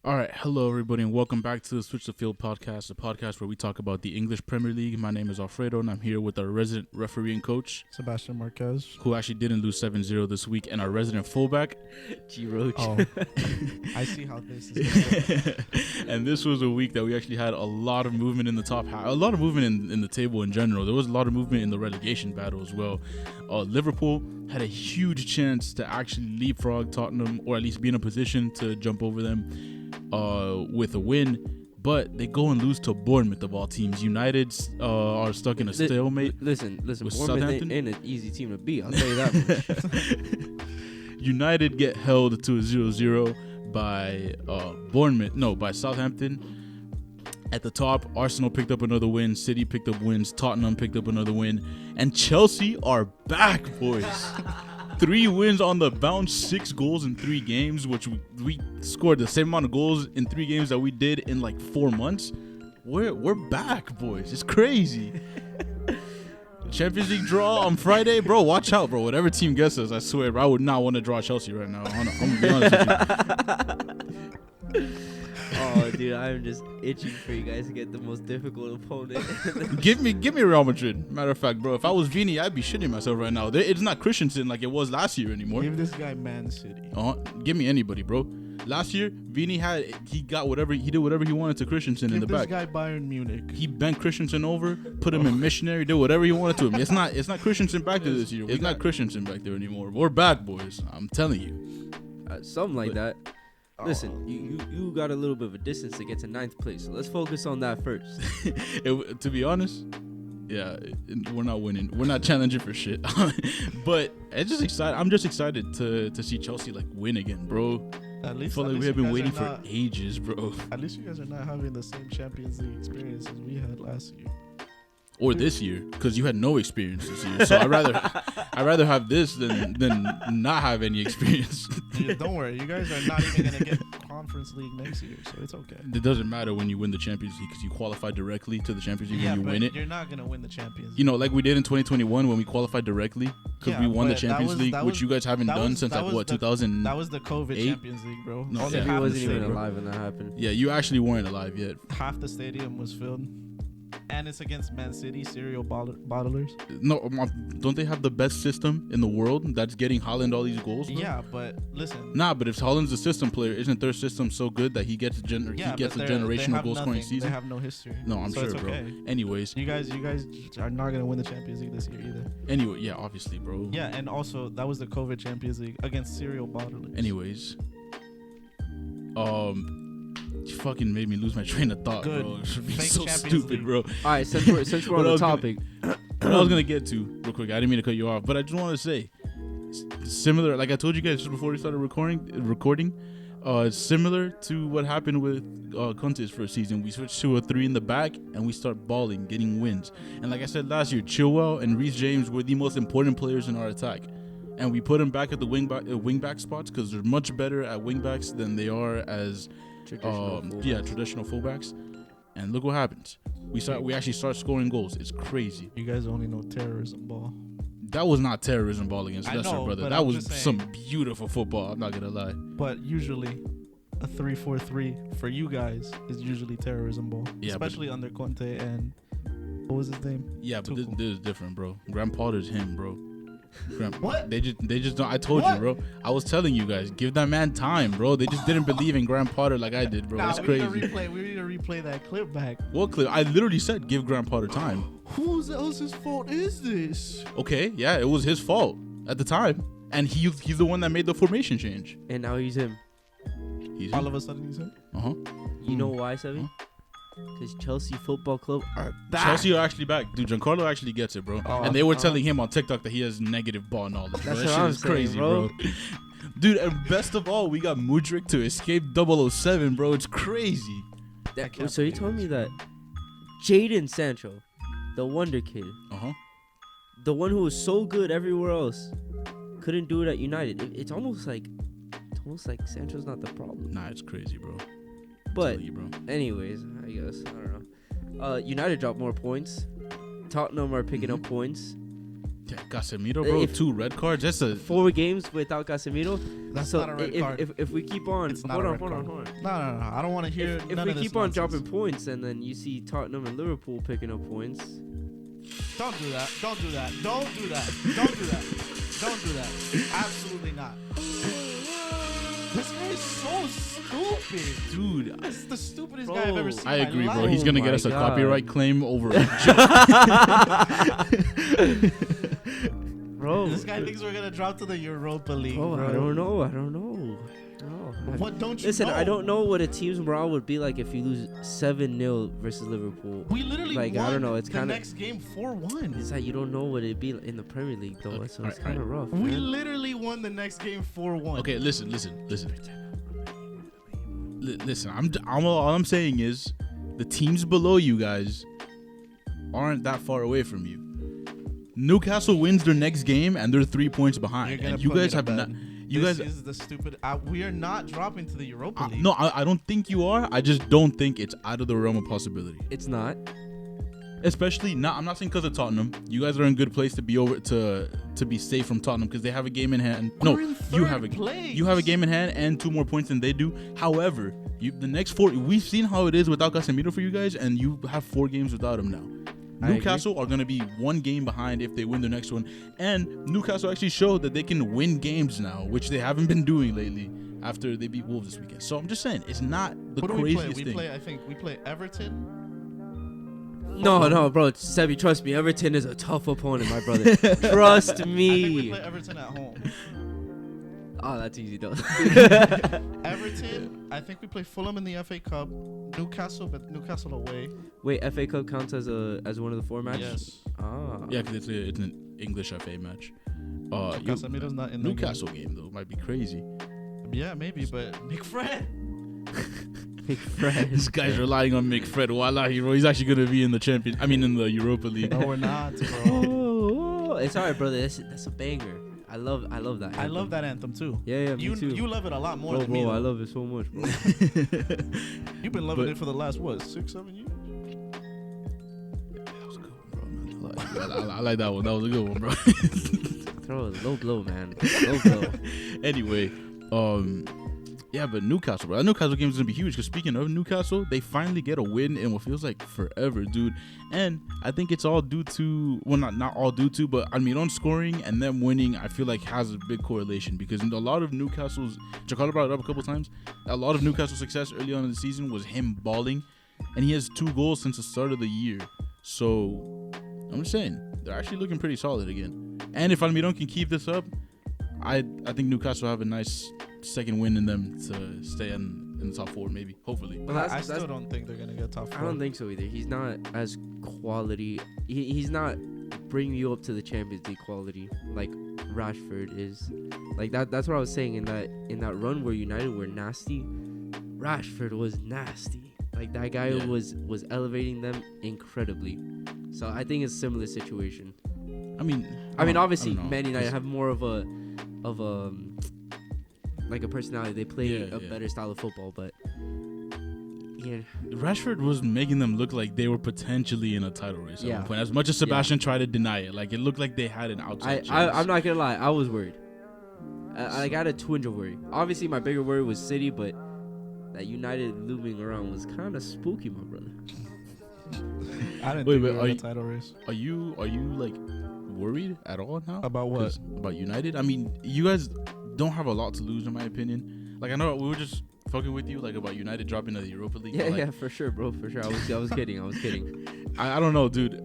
All right, hello everybody, and welcome back to the Switch the Field podcast, a podcast where we talk about the English Premier League. My name is Alfredo, and I'm here with our resident referee and coach, Sebastian Marquez, who actually didn't lose 7-0 this week, and our resident fullback, G Roach. Oh, I see how this is going. And this was a week that we actually had a lot of movement in the top half, a lot of movement in the table in general. There was a lot of movement in the relegation battle as well. Liverpool had a huge chance to actually leapfrog Tottenham, or at least be in a position to jump over them with a win, but they go and lose to Bournemouth of all teams. United are stuck in a stalemate. Listen, with Bournemouth ain't an easy team to beat, I'll tell you that much. United get held to a 0-0 by by Southampton. At the top, Arsenal picked up another win, City picked up wins, Tottenham picked up another win, and Chelsea are back, boys. 3 wins on the bounce, 6 goals in 3 games, which we scored the same amount of goals in 3 games that we did in like 4 months. We're back, boys. It's crazy. Champions League draw on Friday, bro. Watch out, bro. Whatever team gets us, I swear, bro, I would not want to draw Chelsea right now. I'm gonna be honest with you. Oh, dude, I'm just itching for you guys to get the most difficult opponent. give me Real Madrid. Matter of fact, bro, if I was Vini, I'd be shitting myself right now. It's not Christensen like it was last year anymore. Give this guy Man City. Give me anybody, bro. Last year, Vini did whatever he wanted to Christensen in the back. Give this guy Bayern Munich. He bent Christensen over, put him in missionary, did whatever he wanted to him. It's not Christensen back there this year. It's not Christensen back there anymore. We're back, boys. I'm telling you. Something like that. Listen, you got a little bit of a distance to get to 9th place, so let's focus on that first. To be honest, yeah, we're not winning. We're not challenging for shit. But it's just excited. I'm just excited to see Chelsea like win again, bro. At least, I feel like we have been waiting for ages, bro. At least you guys are not having the same Champions League experience as we had last year. Or this year, because you had no experience this year. So I'd rather have this than not have any experience. Dude, don't worry, you guys are not even gonna get Conference League next year, so it's okay. It doesn't matter when you win the Champions League because you qualify directly to the Champions League when you win it. You're not gonna win the Champions League. You know, like we did in 2021 when we qualified directly because we won the Champions League, which you guys haven't done since 2000. That was the COVID Champions League, bro. No, he wasn't even alive when that happened. Yeah, you actually weren't alive yet. Half the stadium was filled. And it's against Man City, serial bottlers. No, don't they have the best system in the world that's getting Haaland all these goals? Bro? Yeah, but listen. Nah, but if Haaland's a system player, isn't their system so good that he gets a generational goal scoring season? They have no history. No, I'm sure, bro. Okay. Anyways, you guys are not gonna win the Champions League this year either. Anyway, yeah, obviously, bro. Yeah, and also that was the COVID Champions League against serial bottlers. Anyways, you fucking made me lose my train of thought, Good. bro. You're being Fake so Champions stupid, League. bro. All right, since we're on the topic. What I was gonna get to real quick, I didn't mean to cut you off, but I just want to say, similar, like I told you guys just before we started recording, similar to what happened with Conte's first season. We switched to a 3 in the back and we start balling, getting wins. And like I said last year, Chilwell and Reece James were the most important players in our attack. And we put them back at the wing-back spots because they're much better at wing-backs than they are as traditional fullbacks. And look what happens. We actually start scoring goals. It's crazy. You guys only know terrorism ball. That was not terrorism ball against Leicester, brother. But That I'm was just some beautiful football. I'm not gonna lie. But usually, a 3-4-3 for you guys is usually terrorism ball. Yeah, especially under Conte and what was his name? Yeah, but this is different, bro. Graham Potter's him, bro. What? They just don't. I told you, bro. I was telling you guys, give that man time, bro. They just didn't believe in Graham Potter like I did, bro. It's crazy. We need to replay that clip back. What clip? I literally said give Graham Potter time. Whose else's fault is this? Okay, yeah, it was his fault at the time, and he's the one that made the formation change. And now he's him. All of a sudden he's him. You know why, Sevi? Because Chelsea Football Club are back. Chelsea are actually back. Dude, Giancarlo actually gets it, bro. And they were telling him on TikTok that he has negative ball knowledge. That's that what shit I'm is crazy, saying, bro. Dude, and best of all, we got Mudryk to escape 007, bro. It's crazy. So you told me that Jadon Sancho, the wonder kid, the one who was so good everywhere else, couldn't do it at United. It's almost like Sancho's not the problem. Nah, it's crazy, bro. But you, bro. Anyways, I guess I don't know. United dropped more points. Tottenham are picking up points. Yeah, Casemiro, bro, 2 red cards. That's a 4 games without Casemiro. That's So not a red card. if we keep on, It's not hold a on, red hold on, card. hold on. No. I don't want to hear. If none we of this keep on nonsense. dropping points, and then you see Tottenham and Liverpool picking up points. Don't do that. Don't do that. Don't do that. Don't do that. Don't do that. Absolutely not. This guy is so stupid. dude. This is the stupidest Bro, guy I've ever seen. I in my agree, bro. life. He's gonna Oh get us a my God. copyright claim over a joke. Bro, This guy thinks we're gonna drop to the Europa League. bro, Bro, I don't know. What don't you Listen, know? I don't know what a team's morale would be like if you lose 7-0 versus Liverpool. We literally Like, won I don't know, it's the kinda- next game 4-1. It's like you don't know what it'd be like in the Premier League, though. Okay, So it's alright, kind of rough. We man. literally won the next game 4-1. Okay, listen. Listen, all I'm saying is the teams below you guys aren't that far away from you. Newcastle wins their next game and they're 3 points You're behind, gonna and you put me guys to have bed. not. You this guys, is the stupid. We are not dropping to the Europa League. no, I don't think you are. I just don't think it's out of the realm of possibility. It's not. Especially not. I'm not saying because of Tottenham. You guys are in a good place to be over to be safe from Tottenham because they have a game in hand. No, We're in you third have a place. you have a game in hand and 2 more points than they do. However, the next 4, we've seen how it is without Casemiro for you guys, and you have 4 games without him now. I Newcastle are going to be 1 game behind if they win the next one, and Newcastle actually showed that they can win games now, which they haven't been doing lately after they beat Wolves this weekend. So I'm just saying, it's not the What do we play? craziest thing. I think we play Everton. No, bro. Sebi, trust me. Everton is a tough opponent, my brother. Trust I think we me. play Everton at home. Oh, that's easy, though. Everton. I think we play Fulham in the FA Cup. Newcastle, but Newcastle away. Wait, FA Cup counts as one of the 4 matches? Yes. Ah. Yeah, because it's an English FA match. Casemiro's not in the Newcastle game though might be crazy. Yeah, maybe, but McFred. McFred. This guy's relying on McFred. Voila, hero. He's actually gonna be in the in the Europa League. No, we're not, bro. Oh, it's alright, brother. That's a banger. I love that. I love that anthem too. Yeah, me You too. you love it a lot more bro, than me. I though. love it so much, bro. You've been loving But- it for the last 6-7 years. That was a good one, bro. Man. I like that one. That was a good one, bro. Throw a low blow, man. Low blow. Anyway, yeah, but Newcastle, bro. That Newcastle game is gonna be huge. Because speaking of Newcastle, they finally get a win in what feels like forever, dude. And I think it's all due to, well, not all due to, but I mean, on scoring and them winning, I feel like has a big correlation because in a lot of Newcastle's, Giancarlo brought it up a couple times. A lot of Newcastle's success early on in the season was him balling, and he has 2 goals since the start of the year. So I'm just saying they're actually looking pretty solid again. And if Almiron can keep this up, I think Newcastle have a nice second win in them to stay in the top 4, maybe, hopefully. But I still don't think they're gonna get top 4. I don't think so either. He's not as quality. He's not bringing you up to the Champions League quality like Rashford is. Like that's what I was saying in that run where United were nasty. Rashford was nasty. Like that guy was elevating them incredibly. So I think it's a similar situation. I mean, Obviously, I don't know. Man United have more of a like a personality. They play a better style of football, but yeah, Rashford was making them look like they were potentially in a title race at one point. As much as Sebastian tried to deny it, like it looked like they had an outside chance. I'm not gonna lie, I was worried. I got a twinge of worry. Obviously, my bigger worry was City, but that United looming around was kind of spooky, my brother. I didn't think Wait, we were are in you- a title race. Are you like worried at all now? About what? About United? I mean, you guys don't have a lot to lose, in my opinion. Like I know we were just fucking with you, like about United dropping to the Europa League. Yeah, but, like, yeah, for sure, bro, for sure. I was kidding. I was kidding. I don't know, dude.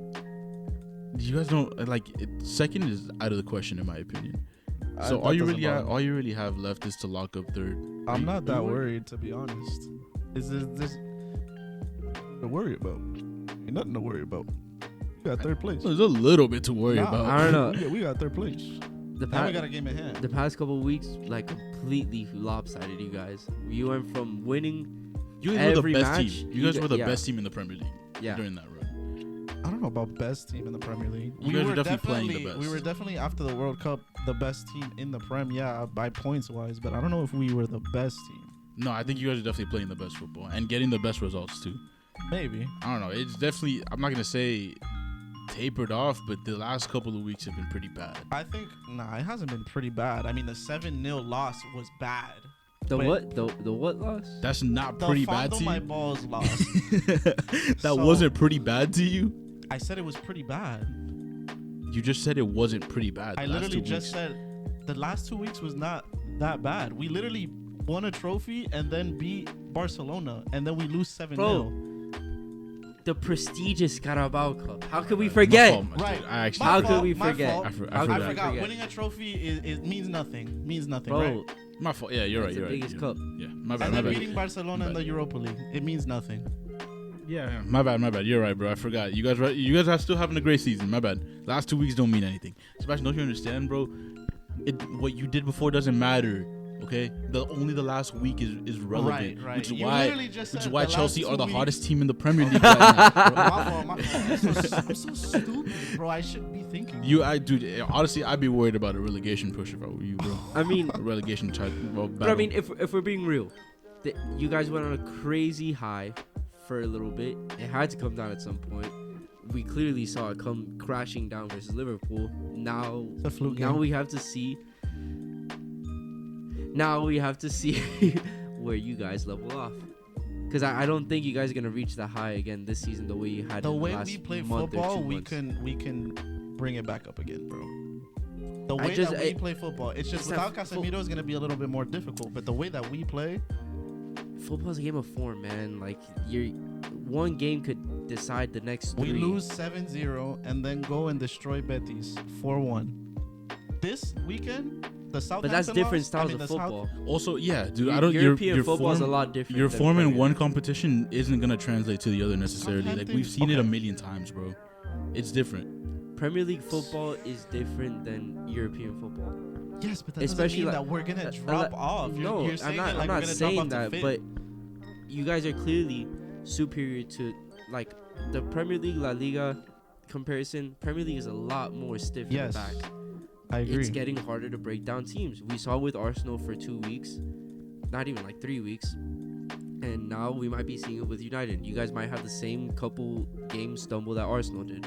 You guys don't like second is out of the question, in my opinion. So all you really have left is to lock up third. I'm not that worried, to be honest. Is this to worry about? Ain't nothing to worry about. We got third place. There's a little bit to worry about. I don't know. We got third place. Now we got a game in hand. The past couple of weeks, like completely lopsided, you guys. You went from winning. You guys were the every best match, team. You guys were the yeah. best team in the Premier League Yeah. during that run. I don't know about best team in the Premier League. You guys were definitely playing the best. We were definitely after the World Cup the best team in the Prem, yeah, by points wise. But I don't know if we were the best team. No, I think you guys are definitely playing the best football and getting the best results too. Maybe. I don't know. It's definitely. I'm not gonna say tapered off, but the last couple of weeks have been pretty bad. I think it hasn't been pretty bad. I mean, the 7-0 loss was bad. The what? The what loss? That's not pretty bad to you. My balls lost. That wasn't pretty bad to you. I said it was pretty bad. You just said it wasn't pretty bad. I literally just said the last 2 weeks was not that bad. We literally won a trophy and then beat Barcelona, and then we lose 7-0. Bro, the prestigious Carabao Cup. How could we forget? Right. How could we forget? I forgot. Winning a trophy is means nothing. Means nothing, bro, right? My fault. Yeah, you're right. You're right. the biggest cup. Yeah, my bad. And My then bad. beating Barcelona in the Europa League, it means nothing. Yeah, my bad. You're right, bro. I forgot. You guys are still having a great season. My bad. Last 2 weeks don't mean anything. Sebastian, don't you understand, bro? What you did before doesn't matter. Okay, only the last week is relevant, right. Which is You why Chelsea are the hottest team in the Premier League. Right now, my fault. I'm so stupid, bro. I shouldn't be thinking. Dude. Honestly, I'd be worried about a relegation push if I were you, bro. I mean, a relegation battle. but I mean, if we're being real, you guys went on a crazy high for a little bit. It had to come down at some point. We clearly saw it come crashing down versus Liverpool. Now we have to see. Now we have to see where you guys level off. Because I don't think you guys are going to reach the high again this season the way you had the in the way last we play month football, or 2 we months. can bring it back up again, bro. The way that we play football, it's just without Casemiro is going to be a little bit more difficult. But the way that we play, football's a game of form, man. Like one game could decide the next we 3. lose 7-0 and then go and destroy Betis 4-1. This weekend, the Southampton but that's different loss, styles of football. Also, yeah, dude. European football is a lot different. Your than form in Premier one League. competition isn't gonna translate to the other necessarily. Like we've seen it a million times, bro. It's different. Premier League football is different than European football. Yes, but that Especially doesn't mean like, that we're gonna drop off. No, you're saying I'm like not we're gonna saying drop that, off to but you guys are clearly superior to like the Premier League, La Liga comparison. Premier League is a lot more stiff in the back. I agree. It's getting harder to break down teams. We saw with Arsenal for 2 weeks, not even like 3 weeks, and now we might be seeing it with United. You guys might have the same couple game stumble that Arsenal did.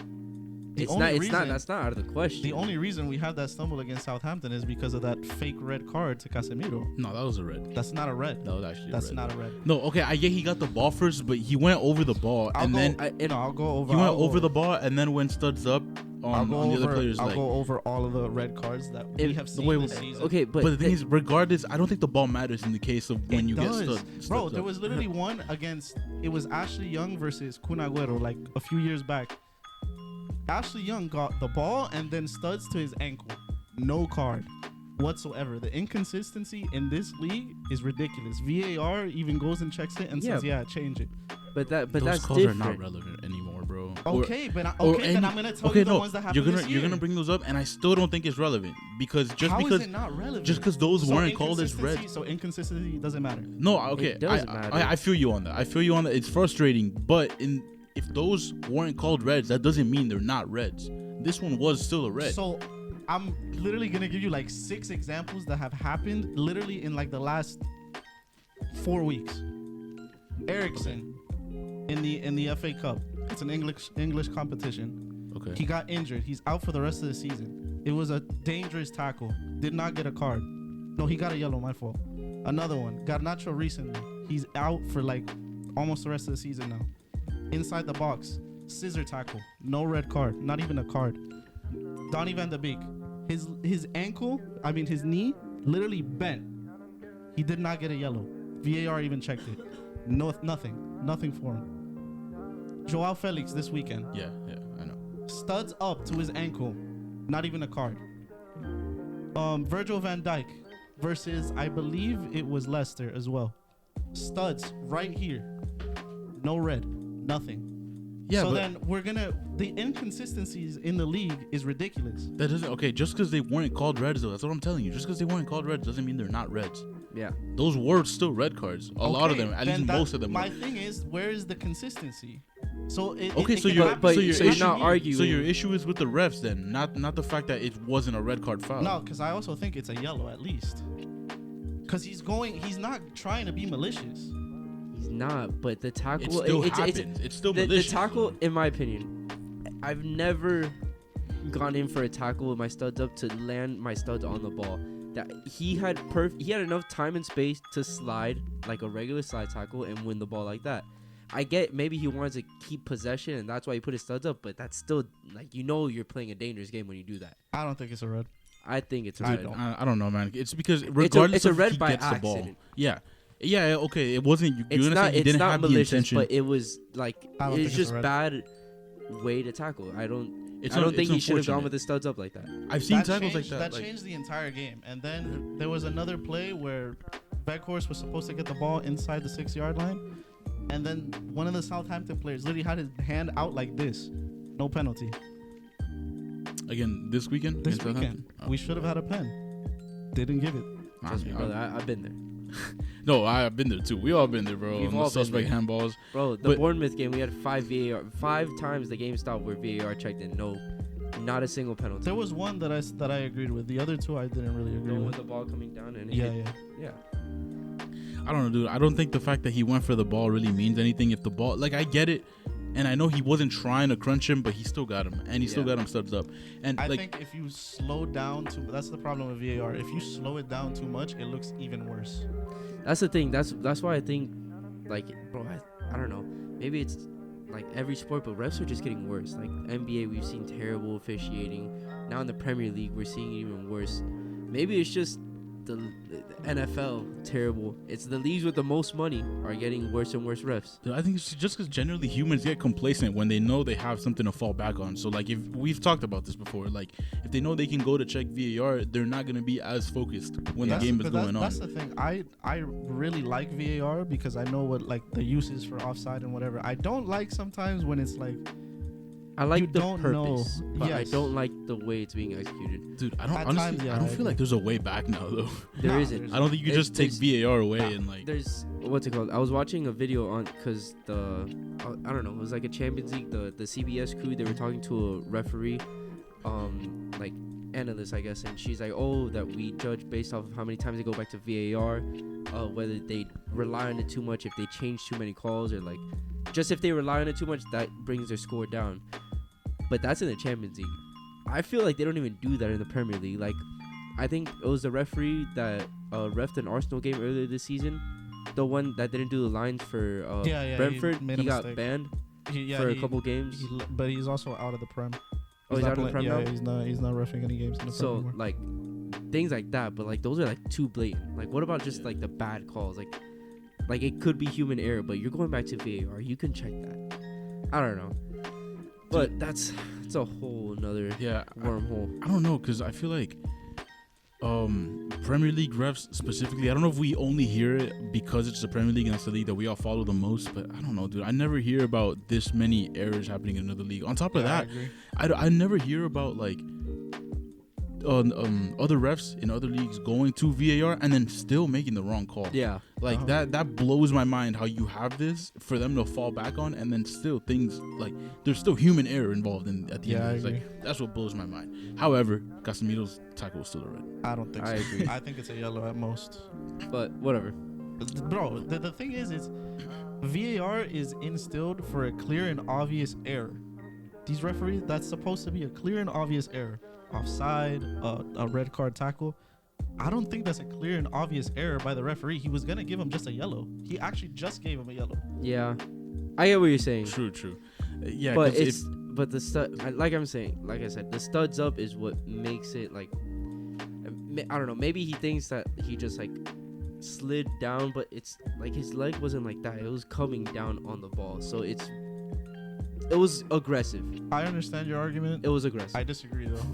That's not out of the question. The only reason we had that stumble against Southampton is because of that fake red card to Casemiro. No, that was a red. That's not a red. That was actually That's not a red. No, okay, I get he got the ball first, but he went over the ball I'll go over. He went over the ball, and then when Studs up on the other players, I'll go over all of the red cards that we have seen this season. Okay, but the thing is, regardless, I don't think the ball matters in the case of when you get studs. Bro, there was literally one against. It was Ashley Young versus Kun Agüero, like a few years back. Ashley Young got the ball and then studs to his ankle. No card whatsoever. The inconsistency in this league is ridiculous. VAR even goes and checks it and says, change it. But those that's calls different. are not relevant anymore, bro. Okay, then I'm gonna tell you the ones that happened this year. You're gonna bring those up, and I still don't think it's relevant because How is it not relevant? just because those weren't called as red. So inconsistency doesn't matter. No, okay, It does matter. I feel you on that. It's frustrating, but if those weren't called reds, that doesn't mean they're not reds. This one was still a red. So I'm literally gonna give you like 6 examples that have happened literally in like the last 4 weeks. Eriksson in the FA Cup. It's an English competition. Okay. He got injured. He's out for the rest of the season. It was a dangerous tackle. Did not get a card. No, he got a yellow. My fault. Another one. Garnacho recently. He's out for like almost the rest of the season now. Inside the box, scissor tackle, no red card, not even a card. Donny van de Beek, his ankle, his knee, literally bent. He did not get a yellow. VAR even checked it. No, nothing for him. Joao Felix this weekend. Yeah, I know. Studs up to his ankle, not even a card. Virgil van Dijk versus I believe it was Leicester as well. Studs right here, no red. Nothing. Yeah, so then the inconsistencies in the league is ridiculous. That doesn't just because they weren't called reds though. That's what I'm telling you. Just because they weren't called reds doesn't mean they're not reds. Yeah. Those were still red cards. A lot of them, at least most of them. My thing is, where is the consistency? So you're not arguing. So your issue is with the refs then, not the fact that it wasn't a red card foul. No, because I also think it's a yellow at least. Because he's not trying to be malicious. He's not, but the tackle... It still happens. It's still malicious. The tackle, in my opinion, I've never gone in for a tackle with my studs up to land my studs on the ball. That he had enough time and space to slide like a regular slide tackle and win the ball like that. I get maybe he wants to keep possession and that's why he put his studs up, but that's still like you're playing a dangerous game when you do that. I don't think it's a red. I think it's a red. I don't know, man. It's because regardless it's a red if he by gets accident. the ball. Yeah, okay. It wasn't. It's not. He It's didn't not have malicious, the intention. but it was like it's just red. bad way to tackle. I don't It's think he should have unfortunate. gone with his studs up like that. I've seen tackles like that. That changed the entire game. And then there was another play where Weghorst was supposed to get the ball inside the 6-yard line, and then one of the Southampton players literally had his hand out like this. No penalty. Again, this weekend. This weekend, we should have had a pen. Didn't give it. Trust me, brother. I've been there. No, I've been there too. We all been there, bro. We've On all the suspect been handballs. Bro, the Bournemouth game, we had 5 VAR. 5 times the game stopped where VAR checked in. No, not a single penalty. There was one that I agreed with. The other two I didn't really agree with with. the ball coming down and Yeah. I don't know, dude. I don't think the fact that he went for the ball really means anything. If the ball, like, I get it, and I know he wasn't trying to crunch him, but he still got him, and he still got him studs up. And I think if you slow down that's the problem with VAR. If you slow it down too much, it looks even worse. That's the thing. That's why I think, like, bro, I don't know. Maybe it's like every sport, but refs are just getting worse. Like NBA, we've seen terrible officiating. Now in the Premier League, we're seeing it even worse. Maybe it's just the NFL terrible. It's the leagues with the most money are getting worse and worse refs. I think it's just because generally humans get complacent when they know they have something to fall back on. So, like, if we've talked about this before, like, if they know they can go to check VAR, they're not going to be as focused when the game is going on. That's the thing. I really like VAR because I know what, like, the use is for offside and whatever. I don't like sometimes when it's like, I like you the don't purpose, know. but I Yes. don't like the way it's being executed. Dude, I don't At honestly. times, yeah, I don't I feel like there's a way back now, though. There Nah, isn't. I don't think you can just take VAR away and like. There's what's it called? I was watching a video on because I don't know. It was like a Champions League. The CBS crew, they were talking to a referee, like analyst, I guess, and she's like, "Oh, that we judge based off of how many times they go back to VAR, whether they rely on it too much, if they change too many calls, or like just if they rely on it too much, that brings their score down." But that's in the Champions League. I feel like they don't even do that in the Premier League. Like, I think it was the referee that refed an Arsenal game earlier this season, the one that didn't do the lines for Brentford. He got banned for a couple games. But he's also out of the Prem. He's out of the Prem now? Yeah, he's not reffing any games in the Prem anymore. So, like, things like that. But, like, those are, like, too blatant. Like, what about just, like, the bad calls? Like it could be human error, but you're going back to VAR. You can check that. I don't know. But it's a whole another wormhole. I don't know, because I feel like Premier League refs specifically, I don't know if we only hear it because it's the Premier League and that's the league that we all follow the most, but I don't know, dude. I never hear about this many errors happening in another league. On top of that, I never hear about like other refs in other leagues going to VAR and then still making the wrong call. Yeah. Like that blows my mind how you have this for them to fall back on and then still things like there's still human error involved in at the end. It's like that's what blows my mind. However, Casemiro's tackle was still a red. I don't think so. I agree. I think it's a yellow at most. But whatever. Bro, the thing is VAR is instilled for a clear and obvious error. These referees, that's supposed to be a clear and obvious error. Offside, a red card tackle. I don't think that's a clear and obvious error by the referee. He was going to give him just a yellow. He actually just gave him a yellow. Yeah. I get what you're saying. True. Yeah, but but the stud, like I said, the studs up is what makes it like, I don't know, maybe he thinks that he just like slid down, but it's like his leg wasn't like that. It was coming down on the ball. So it was aggressive. I understand your argument. It was aggressive. I disagree though.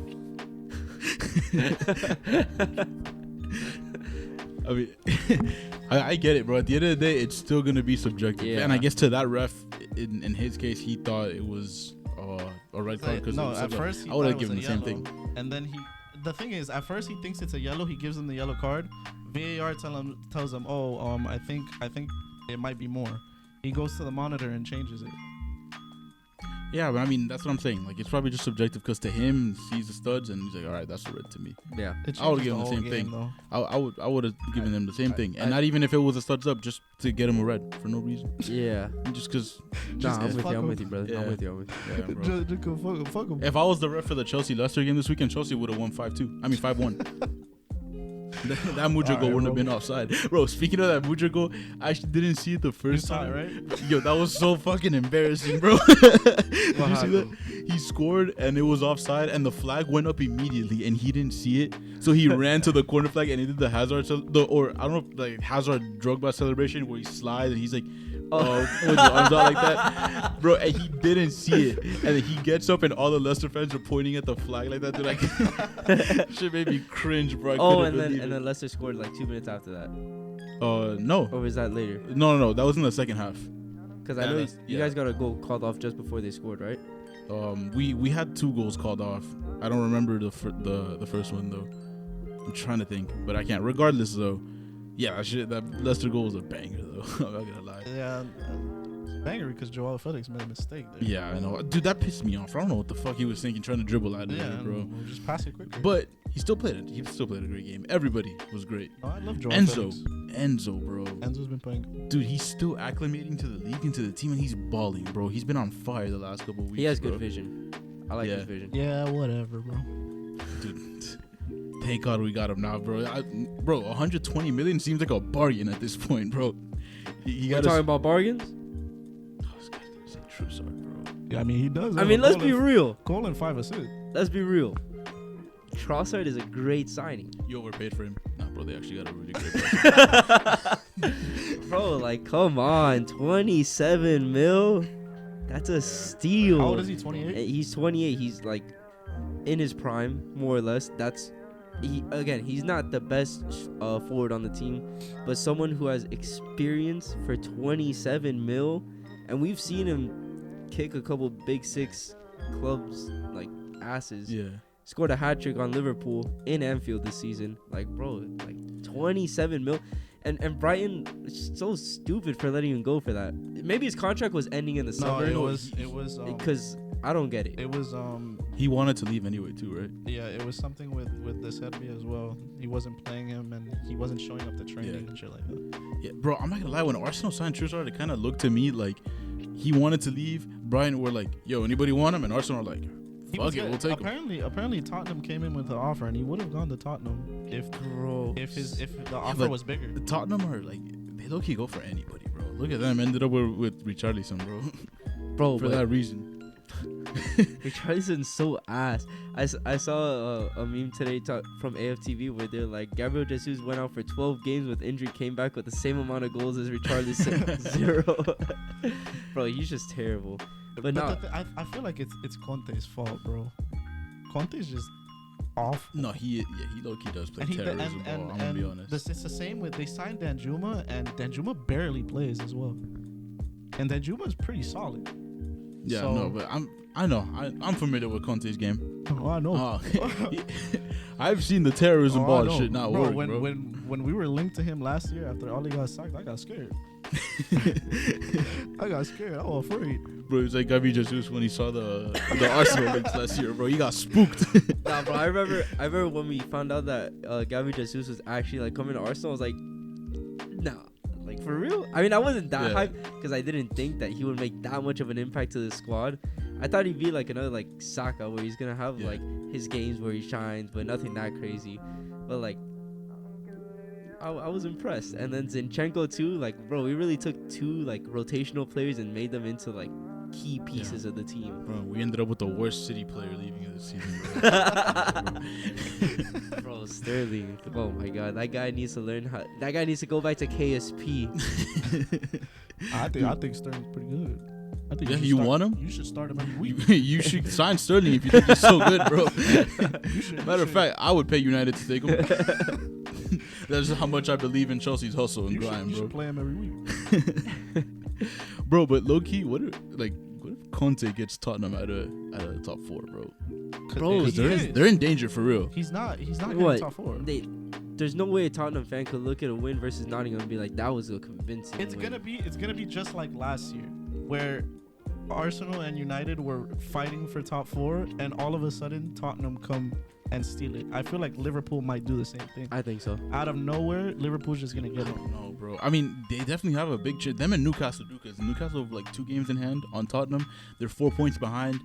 I mean, I get it, bro. At the end of the day, it's still gonna be subjective. Yeah. And I guess to that ref, in his case, he thought it was a red card because at first I would have given the same thing. And then the thing is, at first he thinks it's a yellow. He gives him the yellow card. VAR tells him, I think it might be more. He goes to the monitor and changes it. Yeah, but I mean, that's what I'm saying. Like, it's probably just subjective because to him, he sees the studs and he's like, all right, that's a red to me. Yeah. I would have given him the same thing. I would have given them the same thing. And not even if it was a studs up, just to get him a red for no reason. Yeah. Just because. Nah, I'm with you, brother. Yeah. I'm with you. Yeah, bro. Just fuck him. If I was the ref for the Chelsea-Leicester game this weekend, Chelsea would have won 5-2. I mean, 5-1. That Mudra goal wouldn't have been offside. Bro, speaking of that Mudra goal, I actually didn't see it the first time. Right? Yo, that was so fucking embarrassing, bro. Did you see that? He scored and it was offside and the flag went up immediately and he didn't see it. So he ran to the corner flag and he did the Hazard, or I don't know, like Hazard Drogba celebration where he slides and he's like, with his arms out like that, bro, and he didn't see it, and then he gets up and all the Leicester fans are pointing at the flag like that. They're like, shit made me cringe, bro. And then Leicester scored like 2 minutes after that. No. Or was that later? No, that was in the second half. Because I know you guys got a goal called off just before they scored, right? We had 2 goals called off. I don't remember the first one though. I'm trying to think, but I can't. Regardless though. Yeah, that Leicester goal was a banger, though. I'm not gonna lie. Yeah, banger because Joao Felix made a mistake there. Yeah, I know. Dude, that pissed me off. I don't know what the fuck he was thinking trying to dribble out of it, bro. We'll just pass it quicker. But he still played it. He still played a great game. Everybody was great. Oh, I love Joao Felix. Enzo, bro. Enzo's been playing. Dude, he's still acclimating to the league and to the team, and he's balling, bro. He's been on fire the last couple of weeks. He has good vision. I like his vision. Yeah, whatever, bro. Dude. Thank God we got him now, bro. 120 million seems like a bargain at this point, bro. You're talking about bargains? Oh, this guy's gonna say true, sorry, bro. Yeah, I mean, he does. I mean, let's be real. Goal and 5 assists. Let's be real. Trossard is a great signing. You overpaid for him. Nah, bro, they actually got a really great Bro, like, come on. 27 mil? That's a steal. How old is he, 28? He's 28. He's, like, in his prime, more or less. He's not the best forward on the team, but someone who has experience for 27 mil, and we've seen him kick a couple Big Six clubs like asses. Yeah. Scored a hat trick on Liverpool in Anfield this season. Like, bro, like 27 mil, and Brighton is so stupid for letting him go for that. Maybe his contract was ending in the summer. No, it was because I don't get it. It was he wanted to leave anyway too, right? Yeah, it was something with the Serbia as well. He wasn't playing him and he wasn't showing up to training and shit like that. Yeah, bro, I'm not gonna lie. When Arsenal signed Trossard, it kind of looked to me like he wanted to leave. Brighton were like, "Yo, anybody want him?" And Arsenal are like, "Fuck it, we'll take him." Apparently, Tottenham came in with the offer, and he would have gone to Tottenham if the offer was bigger. Tottenham are like, they low key go for anybody, bro. Look at them, ended up with Richarlison, bro, for that reason. Richarlison's so ass. I saw a meme today from AFTV where they're like, Gabriel Jesus went out for 12 games with injury, came back with the same amount of goals as Richarlison, 0. Bro, he's just terrible. But now I feel like it's Conte's fault, bro. Conte's just off. No, he low key does play terrorism ball. I'm gonna be honest. It's the same with they signed Danjuma, and Danjuma barely plays as well. And Danjuma is pretty solid. Yeah, so, no, but I'm familiar with Conte's game. Oh, I know. I've seen the terrorism ball shit not work, bro. When we were linked to him last year after Oli got sacked, I got scared. I was afraid. Bro, it was like Gabriel Jesus when he saw the Arsenal links last year, bro. He got spooked. Nah, bro, I remember when we found out that Gabriel Jesus was actually like coming to Arsenal. I was like, nah. Like, for real? I mean, I wasn't that hyped because I didn't think that he would make that much of an impact to the squad. I thought he'd be like another like Saka where he's gonna have like his games where he shines, but nothing that crazy. But like, I was impressed. And then Zinchenko too. Like, bro, we really took 2 like rotational players and made them into like key pieces of the team. Bro, we ended up with the worst City player leaving of the season. Bro, Sterling. Oh my God, that guy needs to learn how. That guy needs to go back to KSP. I think Sterling's pretty good. I think you want him? You should start him every week. You should sign Sterling if you think he's so good, bro. Matter of fact, I would pay United to take him. That's how much I believe in Chelsea's hustle and grind, bro. You should play him every week. Bro, but low key, what if Conte gets Tottenham out of the top 4, bro? Bro, they're in danger for real. He's not getting top 4. There's no way a Tottenham fan could look at a win versus Nottingham and be like, that was a convincing win. It's gonna be just like last year, where Arsenal and United were fighting for top 4, and all of a sudden Tottenham come and steal it. I feel like Liverpool might do the same thing. I think so. Out of nowhere, Liverpool's just gonna get it. I don't know, bro. I mean, they definitely have a big chance. Them and Newcastle do, because Newcastle have like 2 games in hand on Tottenham. They're 4 points behind.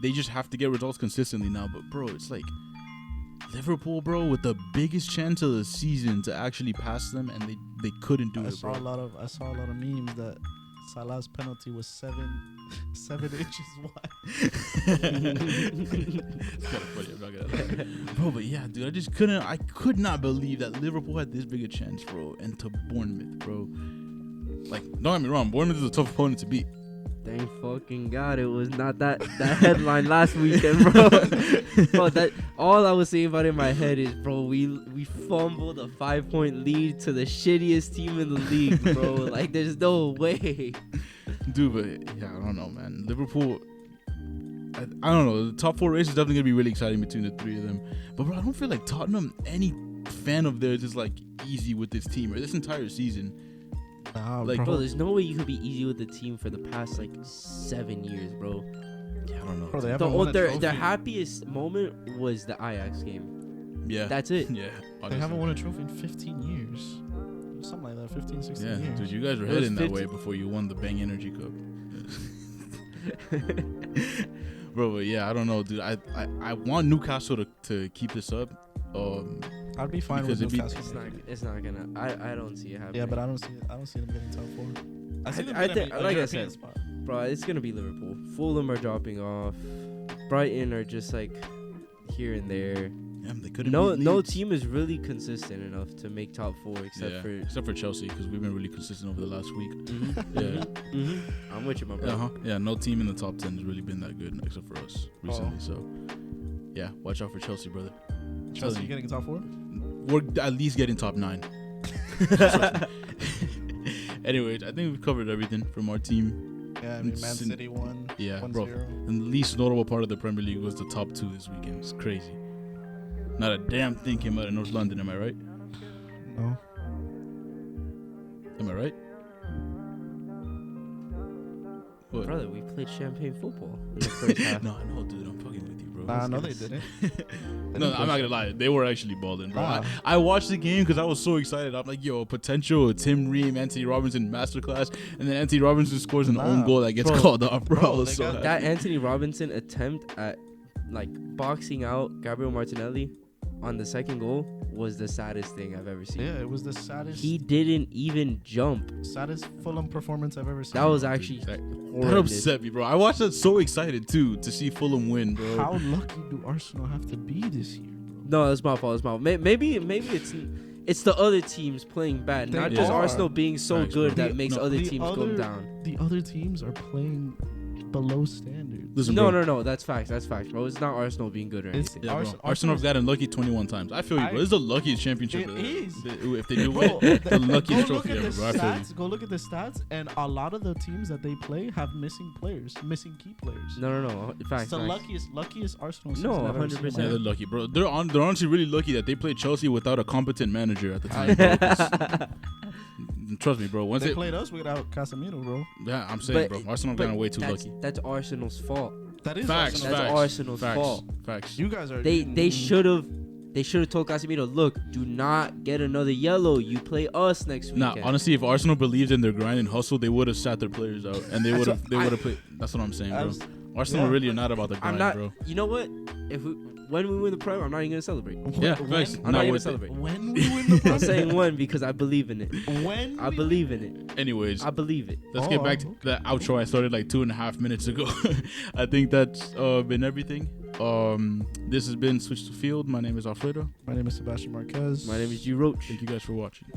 They just have to get results consistently now. But bro, it's like Liverpool, bro, with the biggest chance of the season to actually pass them, and they couldn't do I it, saw bro. a lot of memes that Salah's penalty was 7 inches wide. It's kind of funny, I'm not gonna lie. Bro, but yeah, dude, I could not believe that Liverpool had this big a chance, bro, and to Bournemouth, bro. Like, don't get me wrong, Bournemouth is a tough opponent to beat. Thank fucking God it was not that headline last weekend, bro. Bro, that all I was saying about it in my head is, bro, we fumbled a 5-point lead to the shittiest team in the league, bro. Like, there's no way. Dude, but yeah, I don't know, man. Liverpool, I don't know. The top 4 race is definitely gonna be really exciting between the 3 of them. But bro, I don't feel like Tottenham, any fan of theirs, is like easy with this team or this entire season. Nah, Like, Bro, there's no way you could be easy with the team for the past like 7 years, bro. Yeah, I don't know. Bro, they haven't won a Their trophy. happiest moment was the Ajax game. Yeah, That's it. Yeah, They honestly. haven't won a trophy in 15 years. Something like that, 15, 16 Yeah, years. dude, you guys were It was heading that 50 way before you won the Bang Energy Cup. Bro, but yeah, I don't know, dude. I want Newcastle to keep this up. I'd be fine Because with it'd be- Newcastle. It's not gonna. I don't see it happening. Yeah, but I don't see them getting top 4. I see them I getting think- a like I European said, spot. Bro, it's gonna be Liverpool. Fulham are dropping off. Brighton are just like here and there. Yeah, they couldn't. No beat Leeds. team is really consistent enough to make top 4 except for Chelsea, because we've been really consistent over the last week. Yeah. I'm with you, my brother. Yeah, no team in the top 10 has really been that good except for us recently. So yeah, watch out for Chelsea, brother. Chelsea getting top 4? We're at least getting top 9. Anyways, I think we've covered everything from our team. Yeah, I mean, Man City won. Yeah, 1-0. bro. And the least notable part of the Premier League was the top 2 this weekend. It's crazy. Not a damn thing came out of North London. Am I right? No. Am I right? What? Brother, we played champagne football in the first half. No, dude, I'm fucking with you, bro. Nah, no, they didn't. No, I'm not gonna lie. They were actually balling, bro. Nah. I watched the game because I was so excited. I'm like, yo, potential Tim Ream, Anthony Robinson masterclass, and then Anthony Robinson scores an own goal that gets called off, bro. I was they so got happy. That Anthony Robinson attempt at like boxing out Gabriel Martinelli on the second goal was the saddest thing I've ever seen. Yeah, it was the saddest. He didn't even jump. Saddest Fulham performance I've ever seen. That was actually That horrendous. upset me, bro. I watched that so excited too to see Fulham win, bro. How lucky do Arsenal have to be this year, bro? No, that's my fault. It's my fault. Maybe it's the other teams playing bad, They not just are. Arsenal being so Facts, good bro. that makes No, other the teams go other- down. The other teams are playing below standards. Listen, bro. No, that's facts, bro. It's not Arsenal being good or It's- anything. Yeah, bro. Arsenal- Arsenal have gotten lucky 21 times. I feel you, bro. This is the luckiest championship. It is. If they do Bro, win, the go luckiest look trophy at the ever, bro. I feel you. stats. Go look at the stats, and a lot of the teams that they play have missing players, missing key players. No. Facts. It's the facts. luckiest Arsenal. No, season I've ever seen in my 100%. Yeah, they're life. lucky, bro. They're honestly really lucky that they played Chelsea without a competent manager at the time. Bro, 'cause- trust me, bro. Once They played us without Casemiro, bro. yeah, I'm saying, bro. Arsenal but got way too that's, lucky. That's Arsenal's fault. That is Facts, Arsenal's That's facts, Arsenal's facts, fault. Facts. You guys are. They should have told Casemiro, look, do not get another yellow. You play us next Nah, weekend. honestly, if Arsenal believed in their grind and hustle, they would have sat their players out, and they would have played. That's what I'm saying, bro. Arsenal really are not about the grind, I'm not. bro. You know what? When we win the Prem, I'm not even gonna celebrate. Yeah, When? facts. I'm not even with it. celebrate. When we win the I'm Premier saying when because I believe in it. when I believe in it. Anyways, I believe it. let's get back to that outro I started like 2.5 minutes ago. I think that's been everything. This has been Switch to Field. My name is Alfredo. My name is Sebastian Marquez. My name is G Roach. Thank you guys for watching.